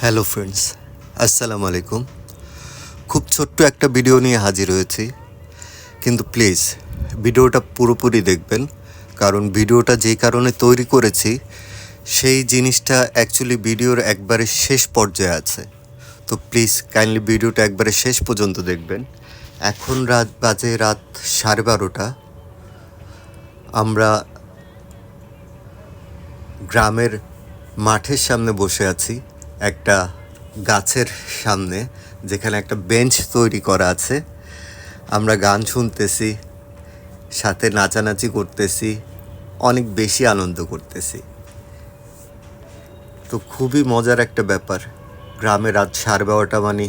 Hello friends, আসসালামু আলাইকুম। খুব ছোট্ট একটা ভিডিও নিয়ে হাজির হয়েছি, কিন্তু প্লিজ ভিডিওটা পুরোপুরি দেখবেন, কারণ ভিডিওটা যেই কারণে তৈরি করেছি সেই জিনিসটা অ্যাকচুয়ালি ভিডিওর একবারে শেষ পর্যায়ে আছে। তো প্লিজ কাইন্ডলি ভিডিওটা একবারে শেষ পর্যন্ত দেখবেন। এখন রাত 12:30। আমরা গ্রামের মাঠের সামনে বসে আছি, একটা গাছের সামনে, যেখানে একটা বেঞ্চ তৈরি করা আছে। আমরা গান শুনতেছি, সাথে নাচানাচি করতেছি, অনেক বেশি আনন্দ করতেছি। তো খুবই মজার একটা ব্যাপার। গ্রামে রাত 12:30 মানে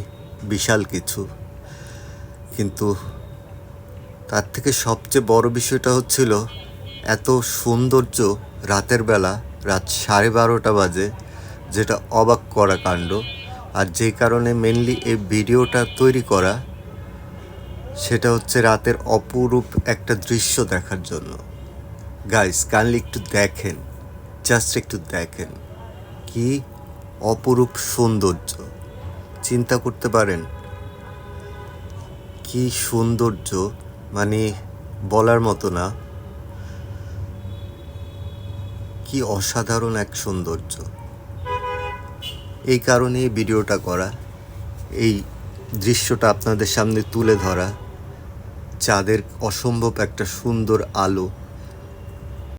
বিশাল কিছু, কিন্তু তার থেকে সবচেয়ে বড় বিষয়টা হচ্ছিল এত সৌন্দর্য রাতের বেলা, রাত 12:30 বাজে, যেটা অবাক করা কাণ্ড। আর যে কারণে মেনলি এই ভিডিওটা তৈরি করা, সেটা হচ্ছে রাতের অপরূপ একটা দৃশ্য দেখার জন্য। গাইস, কাইন্ডলি একটু দেখেন, জাস্ট একটু দেখেন, কি অপরূপ সৌন্দর্য। চিন্তা করতে পারেন কি সৌন্দর্য, মানে বলার মতো না, কি অসাধারণ এক সৌন্দর্য। এই কারণেই ভিডিওটা করা, এই দৃশ্যটা আপনাদের সামনে তুলে ধরা। চাঁদের অসম্ভব একটা সুন্দর আলো,